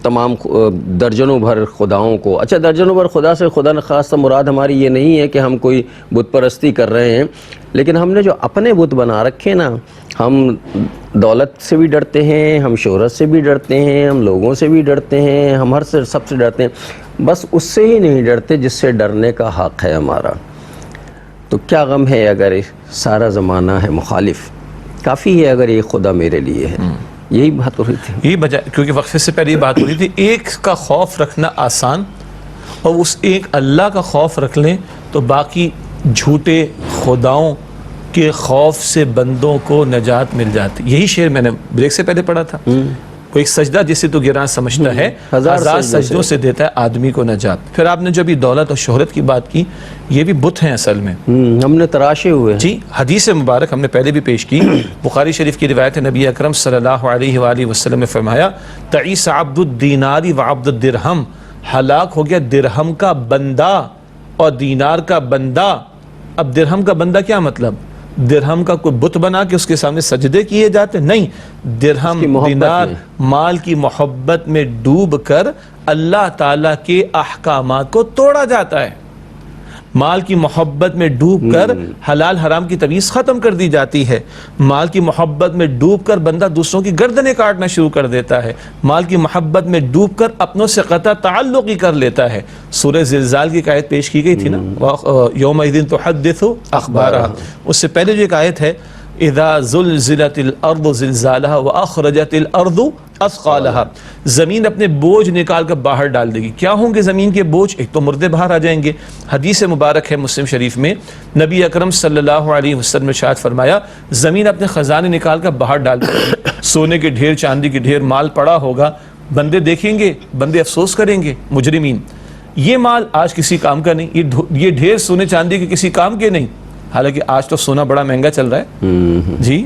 تمام درجنوں بھر خداؤں کو. اچھا درجنوں بھر خدا سے خدا نخواستہ مراد ہماری یہ نہیں ہے کہ ہم کوئی بت پرستی کر رہے ہیں، لیکن ہم نے جو اپنے بت بنا رکھے نا، ہم دولت سے بھی ڈرتے ہیں، ہم شہرت سے بھی ڈرتے ہیں، ہم لوگوں سے بھی ڈرتے ہیں، ہم ہر سے سب سے ڈرتے ہیں، بس اس سے ہی نہیں ڈرتے جس سے ڈرنے کا حق ہے ہمارا. تو کیا غم ہے اگر سارا زمانہ ہے مخالف، کافی ہے اگر یہ خدا میرے لیے ہے. یہی بات ہو رہی تھی، یہی وجہ، کیونکہ وقفے سے پہلے یہ بات ہو رہی تھی ایک کا خوف رکھنا آسان، اور اس ایک اللہ کا خوف رکھ لیں تو باقی جھوٹے خداؤں کے خوف سے بندوں کو نجات مل جاتی. یہی شعر میں نے بریک سے پہلے پڑھا تھا. وہ ایک سجدہ جسے تو گراں سمجھتا ہے، ہزار سجدوں سے دیتا ہے آدمی کو نجات. پھر آپ نے جو بھی دولت اور شہرت کی بات کی، یہ بھی بت ہیں اصل میں، ہم نے تراشے ہوئے ہیں. جی حدیث مبارک ہم نے پہلے بھی پیش کی، بخاری شریف کی روایت ہے، نبی اکرم صلی اللہ علیہ وآلہ وسلم نے فرمایا تعیس عبد الدینار وعبد الدرہم، ہلاک ہو گیا درہم کا بندہ اور دینار کا بندہ. اب درہم کا بندہ کیا مطلب؟ درہم کا کوئی بت بنا کے اس کے سامنے سجدے کیے جاتے؟ نہیں، درہم دینار مال کی محبت میں ڈوب کر اللہ تعالیٰ کے احکامات کو توڑا جاتا ہے. مال کی محبت میں ڈوب کر حلال حرام کی تمیز ختم کر دی جاتی ہے. مال کی محبت میں ڈوب کر بندہ دوسروں کی گردنیں کاٹنا شروع کر دیتا ہے. مال کی محبت میں ڈوب کر اپنوں سے قطع تعلق ہی کر لیتا ہے. سورہ زلزال کی آیت پیش کی گئی تھی نا، یومئذ تحدث اخبارہا. اس سے پہلے جو ایک آیت ہے اذا زلزلت الارض زلزالہا واخرجت الارض اثقالہا، زمین اپنے بوجھ نکال کر باہر ڈال دے گی. کیا ہوں گے زمین کے بوجھ؟ ایک تو مردے باہر آ جائیں گے. حدیث مبارک ہے مسلم شریف میں، نبی اکرم صلی اللہ علیہ وسلم نے ارشاد فرمایا زمین اپنے خزانے نکال کر باہر ڈال دے گی. سونے کے ڈھیر، چاندی کے ڈھیر، مال پڑا ہوگا. بندے دیکھیں گے، بندے افسوس کریں گے، مجرمین یہ مال آج کسی کام کا نہیں، یہ ڈھیر سونے چاندی کے کسی کام کے نہیں. حالانکہ آج تو سونا بڑا مہنگا چل رہا ہے جی،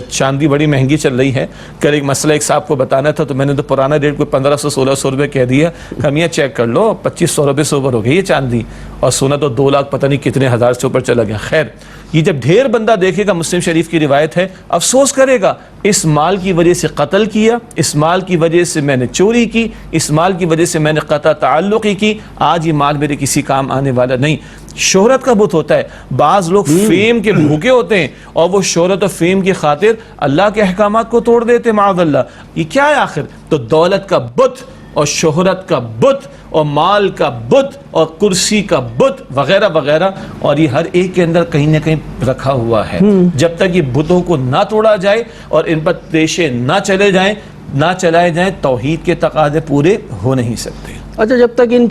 چاندی بڑی مہنگی چل رہی ہے. کل ایک مسئلہ ایک صاحب کو بتانا تھا تو میں نے تو پرانا ریٹ کوئی 1500-1600 روپے کہہ دیا. کمیاں چیک کر لو، 2500 روپے سے اوپر ہو گئی یہ چاندی، اور سونا تو 2 لاکھ پتہ نہیں کتنے ہزار سے اوپر چلا گیا. خیر، یہ جب ڈھیر بندہ دیکھے گا، مسلم شریف کی روایت ہے، افسوس کرے گا اس مال کی وجہ سے قتل کیا، اس مال کی وجہ سے میں نے چوری کی، اس مال کی وجہ سے میں نے قطع تعلقی کی، آج یہ مال میرے کسی کام آنے والا نہیں. شہرت کا بت ہوتا ہے. بعض لوگ فیم کے بھوکے ہوتے ہیں اور وہ شہرت اور فیم کی خاطر اللہ کے احکامات کو توڑ دیتے، معاذ اللہ. یہ کیا ہے آخر؟ تو دولت کا بت اور شہرت کا بت اور مال کا بت اور کرسی کا بت وغیرہ وغیرہ، اور یہ ہر ایک کے اندر کہیں نہ کہیں رکھا ہوا ہے. جب تک یہ بتوں کو نہ توڑا جائے اور ان پر پیشے نہ چلائے جائیں، توحید کے تقاضے پورے ہو نہیں سکتے. اچھا جب تک ان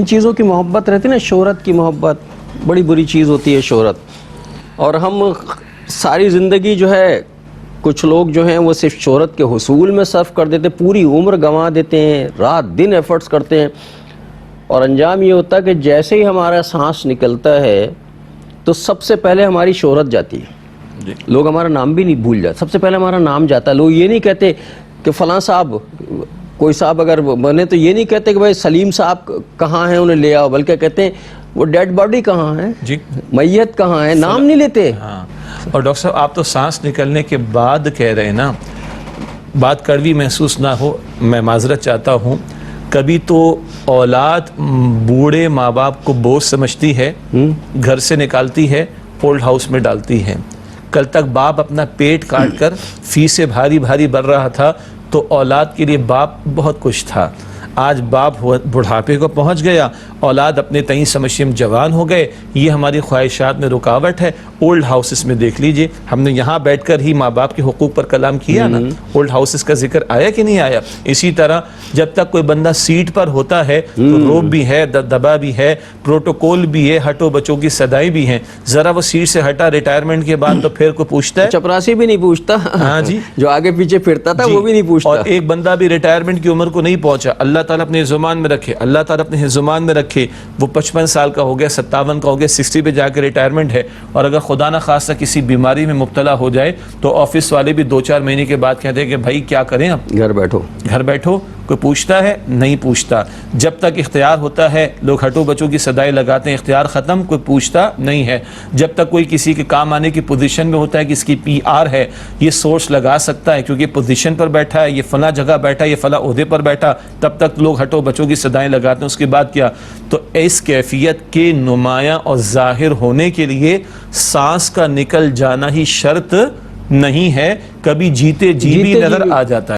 چیزوں کی محبت رہتی نا، شہرت کی محبت بڑی بری چیز ہوتی ہے شہرت. اور ہم ساری زندگی جو ہے، کچھ لوگ جو ہیں وہ صرف شہرت کے حصول میں صرف کر دیتے، پوری عمر گنوا دیتے ہیں، رات دن ایفرٹس کرتے ہیں، اور انجام یہ ہوتا ہے کہ جیسے ہی ہمارا سانس نکلتا ہے تو سب سے پہلے ہماری شہرت جاتی ہے. لوگ ہمارا نام بھی نہیں بھول جاتے، سب سے پہلے ہمارا نام جاتا ہے. لوگ یہ نہیں کہتے کہ فلاں صاحب، کوئی صاحب اگر بنے تو یہ نہیں کہتے کہ بھائی سلیم صاحب کہاں ہیں انہیں لے آؤ، بلکہ کہتے ہیں وہ ڈیڈ باڈی کہاں ہے، جی میت کہاں ہے، نام نہیں لیتے. ہاں. اور ڈاکٹر صاحب آپ تو سانس نکلنے کے بعد کہہ رہے ہیں نا، بات کڑوی محسوس نہ ہو، میں معذرت چاہتا ہوں. کبھی تو اولاد بوڑھے ماں باپ کو بوجھ سمجھتی ہے، گھر سے نکالتی ہے، اولڈ ہاؤس میں ڈالتی ہے. کل تک باپ اپنا پیٹ کاٹ کر فیسیں بھاری بھاری بھر رہا تھا تو اولاد کے لیے باپ بہت کچھ تھا. آج باپ بڑھاپے کو پہنچ گیا، اولاد اپنے تئیں سمشیم جوان ہو گئے. یہ ہماری خواہشات میں رکاوٹ ہے. اولڈ ہاؤسز میں دیکھ لیجئے، ہم نے یہاں بیٹھ کر ہی ماں باپ کے حقوق پر کلام کیا نا، اولڈ ہاؤسز کا ذکر آیا کہ نہیں آیا؟ اسی طرح جب تک کوئی بندہ سیٹ پر ہوتا ہے تو روب بھی ہے، دبا بھی ہے، پروٹوکول بھی ہے، ہٹو بچوں کی صدائی بھی ہیں. ذرا وہ سیٹ سے ہٹا ریٹائرمنٹ کے بعد تو پھر کوئی پوچھتا ہے، چپراسی بھی نہیں پوچھتا. ہاں جی، جو آگے پیچھے پھرتا تھا وہ بھی نہیں پوچھتا. اور ایک بندہ بھی ریٹائرمنٹ کی عمر کو نہیں پہنچا، اللہ تعالیٰ اپنے زمان میں رکھے، اللہ تعالیٰ اپنے زمان میں رکھے، وہ 55 سال کا ہو گیا، 57 کا ہو گیا، 60 پہ جا کے ریٹائرمنٹ ہے. اور اگر خدا نہ خواستہ کسی بیماری میں مبتلا ہو جائے تو آفس والے بھی 2-4 مہینے کے بعد کہتے ہیں کہ بھائی کیا کریں، اب گھر بیٹھو. کوئی پوچھتا ہے؟ نہیں پوچھتا. جب تک اختیار ہوتا ہے لوگ ہٹو بچوں کی صدائیں لگاتے ہیں، اختیار ختم، کوئی پوچھتا نہیں ہے. جب تک کوئی کسی کے کام آنے کی پوزیشن میں ہوتا ہے کہ اس کی پی آر ہے، یہ سورس لگا سکتا ہے کیونکہ پوزیشن پر بیٹھا ہے، یہ فلاں جگہ بیٹھا ہے، یہ فلاں عہدے پر بیٹھا، تب تک لوگ ہٹو بچوں کی صدائیں لگاتے ہیں. اس کے بعد کیا؟ تو اس کیفیت کے نمایاں اور ظاہر ہونے کے لیے سانس کا نکل جانا ہی شرط نہیں ہے، کبھی جیتے جی بھی نظر آ جاتا ہے.